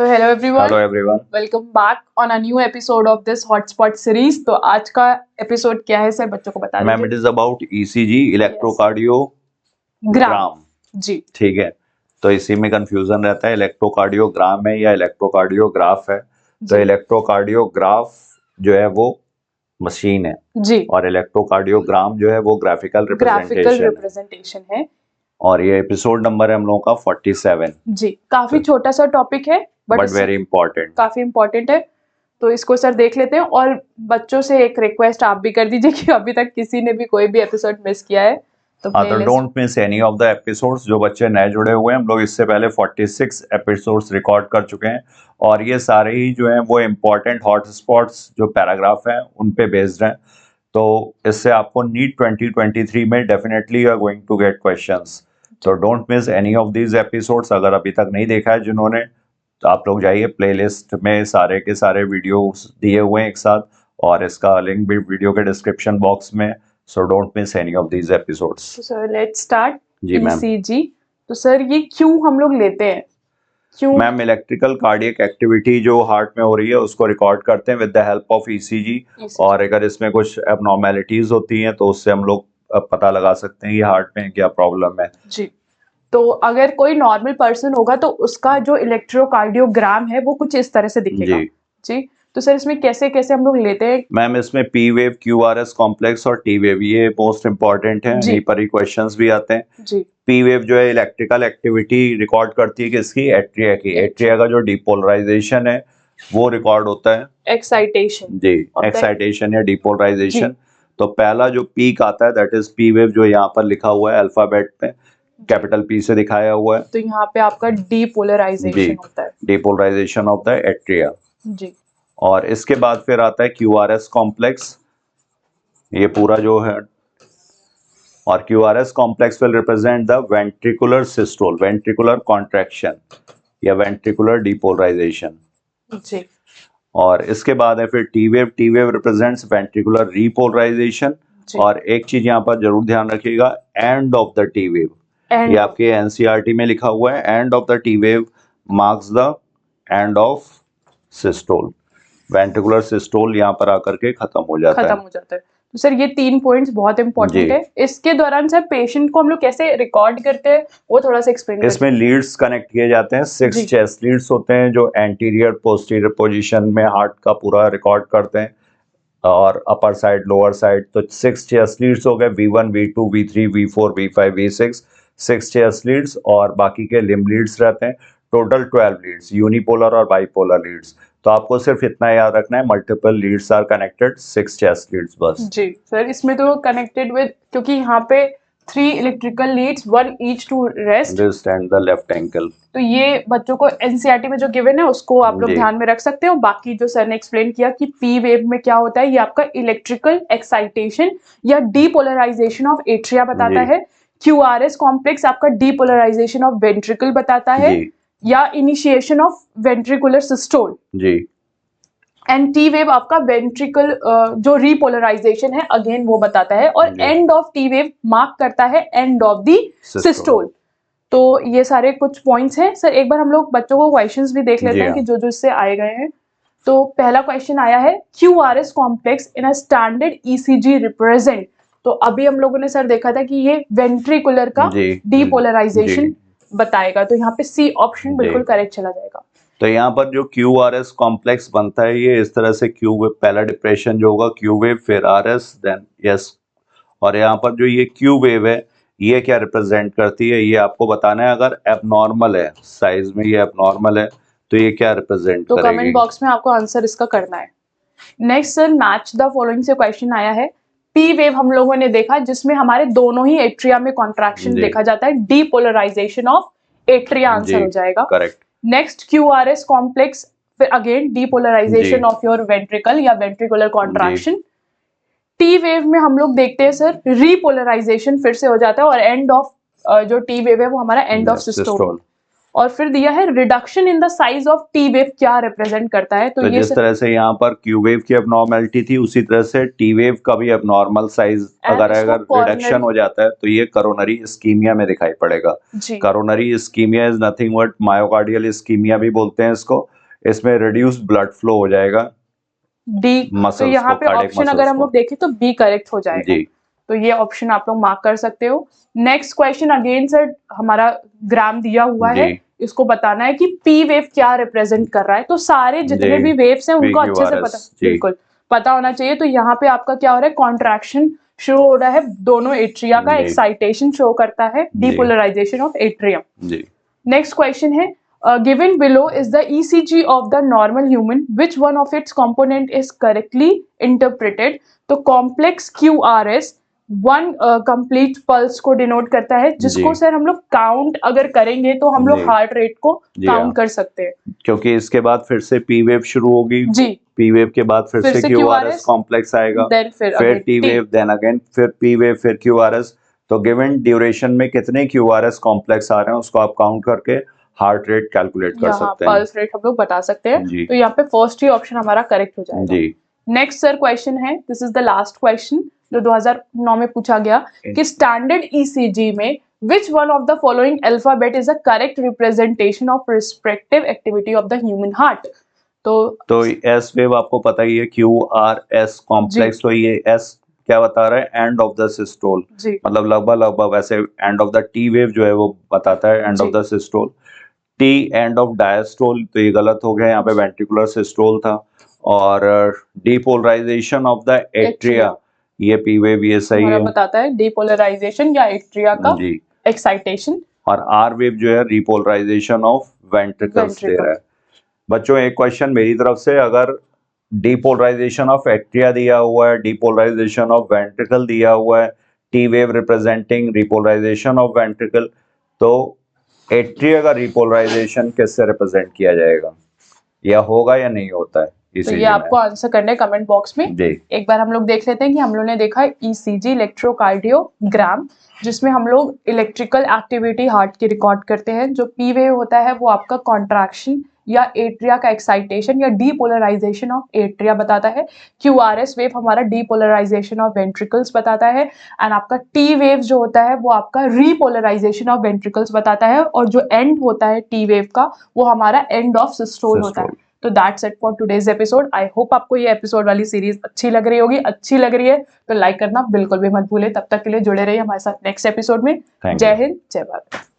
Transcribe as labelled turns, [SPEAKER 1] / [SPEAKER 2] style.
[SPEAKER 1] तो hello everyone,
[SPEAKER 2] everyone.
[SPEAKER 1] Welcome back on a new episode of this hotspot series. तो आज का episode क्या है सर, बच्चों को बता
[SPEAKER 2] मैम, इट
[SPEAKER 1] दीजिए।
[SPEAKER 2] Is about ECG, electrocardiogram.
[SPEAKER 1] जी
[SPEAKER 2] ठीक है, तो इसी में कंफ्यूजन रहता है, इलेक्ट्रोकार्डियोग्राम है या इलेक्ट्रोकार्डियोग्राफ है। तो
[SPEAKER 1] जी
[SPEAKER 2] इलेक्ट्रोकार्डियोग्राफ जो है वो मशीन है,
[SPEAKER 1] जी
[SPEAKER 2] और इलेक्ट्रोकार्डियोग्राम जो है वो ग्राफिकल
[SPEAKER 1] ग्राफिकल
[SPEAKER 2] रिप्रेजेंटेशन है।
[SPEAKER 1] रिप्रेजेंटेशन है।
[SPEAKER 2] और ये एपिसोड नंबर है हम लोगों का 47।
[SPEAKER 1] जी, काफी
[SPEAKER 2] तो
[SPEAKER 1] छोटा सा टॉपिक है बट
[SPEAKER 2] बट वेरी इंपॉर्टेंट।
[SPEAKER 1] काफी इम्पोर्टेंट है। तो इसको सर देख लेते हैं, और बच्चों से एक रिक्वेस्ट आप भी कर दीजिए कि अभी तक किसी ने भी कोई भी एपिसोड मिस किया है तो
[SPEAKER 2] हाँ, तो
[SPEAKER 1] playlist.
[SPEAKER 2] Don't miss any of the episodes. जो बच्चे नए जुड़े हुए हैं, हम लोग इससे पहले 46 एपिसोड्स रिकॉर्ड कर चुके हैं, और ये सारे ही जो हैं वो इम्पोर्टेंट हॉट स्पॉट्स जो पैराग्राफ हैं उन पे बेस्ड हैं। तो इससे आपको नीट 2023 में definitely you are going to get questions. तो don't miss any of these episodes. अगर अभी तक नहीं देखा है जिन्होंने, तो आप लोग जाइए, प्लेलिस्ट में सारे के सारे वीडियोस दिए हुए हैं एक साथ, और इसका लिंक भी वीडियो के डिस्क्रिप्शन बॉक्स में। So don't miss any of these episodes.
[SPEAKER 1] तो सर लेट्स स्टार्ट।
[SPEAKER 2] जी मैम।
[SPEAKER 1] ईसीजी, तो सर ये क्यों हम लोग लेते हैं, क्यों?
[SPEAKER 2] मैम, इलेक्ट्रिकल कार्डियक एक्टिविटी जो हार्ट में हो रही है उसको रिकॉर्ड करते हैं with the help of ECG. और अगर इसमें कुछ एबनॉर्मेलिटीज होती हैं तो उससे हम लोग पता लगा सकते हैं कि हार्ट में क्या प्रॉब्लम है।
[SPEAKER 1] जी, तो अगर कोई नॉर्मल पर्सन होगा तो उसका जो इलेक्ट्रोकार्डियोग्राम है वो कुछ इस तरह से दिखेगा।
[SPEAKER 2] जी।
[SPEAKER 1] जी, तो सर इसमें कैसे कैसे हम लोग लेते हैं?
[SPEAKER 2] मैम, इसमें पी वेव, क्यूआरएस कॉम्प्लेक्स और टी वेव, ये मोस्ट इंपॉर्टेंट है,
[SPEAKER 1] जी।
[SPEAKER 2] यहीं पर ही क्वेश्चंस भी आते हैं।
[SPEAKER 1] जी
[SPEAKER 2] पी वेव जो है इलेक्ट्रिकल एक्टिविटी रिकॉर्ड करती है किसकी? एट्रिया की। एट्रिया का जो डिपोलराइजेशन है वो रिकॉर्ड होता है।
[SPEAKER 1] एक्साइटेशन।
[SPEAKER 2] जी, एक्साइटेशन या डिपोलराइजेशन। तो पहला जो पीक आता है दैट इज पी वेव, जो यहाँ पर लिखा हुआ है अल्फाबेट पे, कैपिटल पी से दिखाया हुआ है।
[SPEAKER 1] तो यहाँ पे आपका डीपोलराइजेशन होता है।
[SPEAKER 2] Depolarization of the atria.
[SPEAKER 1] जी।
[SPEAKER 2] और इसके बाद फिर आता है क्यूआरएस कॉम्प्लेक्स, ये पूरा जो है। और QRS complex will represent the ventricular systole, ventricular contraction या वेंट्रिकुलर डिपोलराइजेशन।
[SPEAKER 1] जी।
[SPEAKER 2] और इसके बाद है फिर T wave. T wave represents ventricular repolarisation. और एक चीज यहाँ पर जरूर ध्यान रखिएगा, end of the T wave, ये आपके एनसीईआरटी में लिखा हुआ है, end of the T wave marks the end of systole. Ventricular systole यहाँ पर आकर के खत्म हो जाता है।
[SPEAKER 1] तो सर ये 3 पॉइंट्स बहुत इंपॉर्टेंट है। इसके दौरान सर पेशेंट को हम लोग कैसे रिकॉर्ड करते हैं वो थोड़ा सा एक्सप्लेन
[SPEAKER 2] इसमें लीड्स कनेक्ट किए जाते हैं, 6 चेस्ट लीड्स होते हैं जो एंटीरियर पोस्टीरियर पोजीशन में हार्ट का पूरा रिकॉर्ड करते हैं, और अपर साइड लोअर साइड। तो 6 चेस्ट लीड्स हो गए, V1 V2 V3 V4 V5 V6, 6 chest Leeds, और बाकी के लिम्ब लीड्स रहते हैं। टोटल 12 लीड्स, यूनिपोलर और बाइपोलर लीड्स। तो आपको सिर्फ इतना याद रखना है, multiple leads are connected, 6 chest leads बस।
[SPEAKER 1] जी सर, इसमें तो कनेक्टेड विद, क्योंकि यहाँ पे 3 electrical leads, 1 each to wrist
[SPEAKER 2] and the left ankle.
[SPEAKER 1] तो ये बच्चों को एनसीईआरटी में जो गिवन है उसको आप लोग ध्यान में रख सकते हो। बाकी जो सर ने एक्सप्लेन किया कि पी वेव में क्या होता है, ये आपका इलेक्ट्रिकल एक्साइटेशन या डीपोलराइजेशन ऑफ एट्रिया बताता है। क्यूआरएस कॉम्प्लेक्स आपका डीपोलराइजेशन ऑफ वेंट्रिकल बताता है, या इनिशिएशन ऑफ वेंट्रिकुलर सिस्टोल।
[SPEAKER 2] जी।
[SPEAKER 1] एंड टी वेव आपका वेंट्रिकल जो रीपोलराइजेशन है अगेन वो बताता है, और end of T wave mark करता है एंड ऑफ दी सिस्टोल। तो ये सारे कुछ पॉइंट्स हैं सर। एक बार हम लोग बच्चों को क्वेश्चंस भी देख लेते हैं कि जो जो इससे आए गए हैं। तो पहला क्वेश्चन आया है, QRS complex in a standard ECG represent. तो अभी हम लोगों ने सर देखा था कि ये वेंट्रिकुलर का डीपोलराइजेशन बताएगा, तो यहाँ पे सी ऑप्शन बिल्कुल करेक्ट चला जाएगा।
[SPEAKER 2] तो यहाँ पर जो क्यूआरएस कॉम्प्लेक्स बनता है ये इस तरह से, क्यू वेव, पहला डिप्रेशन जो होगा क्यू वेव, फिर आरएस, देन यस। और यहाँ पर जो ये क्यू वेव है ये क्या रिप्रेजेंट करती है, ये आपको बताना है। अगर एबनॉर्मल है, साइज में ये एबनॉर्मल है, तो ये क्या रिप्रेजेंट करेगी?
[SPEAKER 1] तो कमेंट बॉक्स में आपको आंसर इसका करना है। Next sir, match the following से क्वेश्चन आया है। पी वेव हम लोगों ने देखा जिसमें हमारे दोनों ही एट्रिया में कॉन्ट्रैक्शन देखा जाता है, डीपोलराइजेशन ऑफ एट्रिया आंसर हो जाएगा।
[SPEAKER 2] करेक्ट।
[SPEAKER 1] नेक्स्ट क्यूआरएस कॉम्प्लेक्स, फिर again depolarization of your ventricle या वेंट्रिकुलर कॉन्ट्रैक्शन। टी वेव में हम लोग देखते हैं सर रीपोलराइजेशन फिर से हो जाता है, और एंड ऑफ जो टी वेव है वो हमारा एंड ऑफ सिस्टोल। और फिर दिया है reduction in the size of T wave क्या रिप्रेजेंट करता है।
[SPEAKER 2] तो जिस तरह से यहाँ पर क्यू वेव की एबनॉर्मेलिटी थी उसी तरह से टी वेव का भी एबनॉर्मल साइज अगर रिडक्शन हो जाता है तो ये कोरोनरी इस्कीमिया में दिखाई पड़ेगा। Coronary ischaemia is nothing but myocardial ischaemia भी बोलते हैं इसको। इसमें रिड्यूस्ड ब्लड फ्लो हो जाएगा
[SPEAKER 1] डी। तो यहाँ पे ऑप्शन अगर हम लोग देखें तो बी करेक्ट हो जाएगा जी। तो ये ऑप्शन आप लोग मार्क कर सकते हो। नेक्स्ट क्वेश्चन अगेन सर हमारा ग्राम दिया हुआ है, इसको बताना है कि पी वेव क्या रिप्रेजेंट कर रहा है। तो सारे जितने भी वेव्स हैं उनको अच्छे से बिल्कुल पता होना चाहिए। तो यहाँ पे आपका क्या हो रहा है, कॉन्ट्रैक्शन शुरू हो रहा है दोनों एट्रिया का, एक्साइटेशन शो करता है, depolarization of atrium. Next question है given below is the ECG of the normal human, which one of its component is correctly interpreted? तो complex QRS one complete pulse को डिनोट करता है, जिसको sir हम लोग काउंट अगर करेंगे तो हम लोग हार्ट रेट को काउंट कर सकते हैं,
[SPEAKER 2] क्योंकि इसके बाद फिर से पी वेव शुरू होगी जी। पी वेव के बाद फिर से QRS कॉम्प्लेक्स आएगा, फिर टी वेव, देन अगेन फिर पी वेव, फिर QRS। तो गिवन ड्यूरेशन में कितने QRS कॉम्प्लेक्स आ रहे हैं उसको आप काउंट करके हार्ट रेट कैलकुलेट कर सकते हैं,
[SPEAKER 1] पल्स रेट हम लोग बता सकते हैं। तो यहाँ पे फर्स्ट ही ऑप्शन हमारा करेक्ट हो जाएगा जी। नेक्स्ट सर क्वेश्चन है, this is the last question जो 2009 में पूछा गया कि स्टैंडर्ड ईसीजी में which one of the following alphabet is a correct representation of respective activity of the human heart? तो
[SPEAKER 2] एस वेव आपको पता ही है, QRS कॉम्प्लेक्स। तो ये एस क्या बता रहा है, एंड ऑफ द सिस्टोल, मतलब लगभग वैसे end of the T wave जो है वो बताता है end of the systole. T end of diastole, तो ये गलत हो गया, यहाँ पे वेंट्रिकुलर सिस्टोल था। और डीपोलराइजेशन ऑफ द एट्रिया, ये पी वेव, ये सही है,
[SPEAKER 1] बताता है डीपोलराइजेशन या एट्रिया का एक्साइटेशन।
[SPEAKER 2] और आर वेव जो है रिपोलराइजेशन ऑफ वेंट्रिकल्स दे रहा है। बच्चों एक क्वेश्चन मेरी तरफ से, अगर डीपोलराइजेशन ऑफ एट्रिया दिया हुआ है, डीपोलराइजेशन ऑफ वेंट्रिकल दिया हुआ है, T wave representing repolarization of ventricle, तो एट्रिया का रिपोलराइजेशन किससे रिप्रेजेंट किया जाएगा, या होगा या नहीं होता है?
[SPEAKER 1] तो ये आपको आंसर करना है कमेंट बॉक्स में। एक बार हम लोग देख लेते हैं कि हम लोग ने देखा है ईसीजी इलेक्ट्रोकार्डियोग्राम, जिसमें हम लोग इलेक्ट्रिकल एक्टिविटी हार्ट की रिकॉर्ड करते हैं। जो पी वेव होता है वो आपका कॉन्ट्रैक्शन या एट्रिया का एक्साइटेशन या डीपोलराइजेशन ऑफ एट्रिया बताता है। क्यूआरएस वेव हमारा डीपोलराइजेशन ऑफ वेंट्रिकल्स बताता है। एंड आपका टी वेव जो होता है वो आपका रीपोलराइजेशन ऑफ वेंट्रिकल्स बताता है। और जो एंड होता है टी वेव का वो हमारा एंड ऑफ सिस्टोल होता है। तो that's it for today's episode. I hope आपको ये एपिसोड वाली सीरीज अच्छी लग रही होगी। अच्छी लग रही है तो लाइक करना बिल्कुल भी मत भूले। तब तक के लिए जुड़े रहिए हमारे साथ नेक्स्ट एपिसोड में। जय हिंद, जय भारत।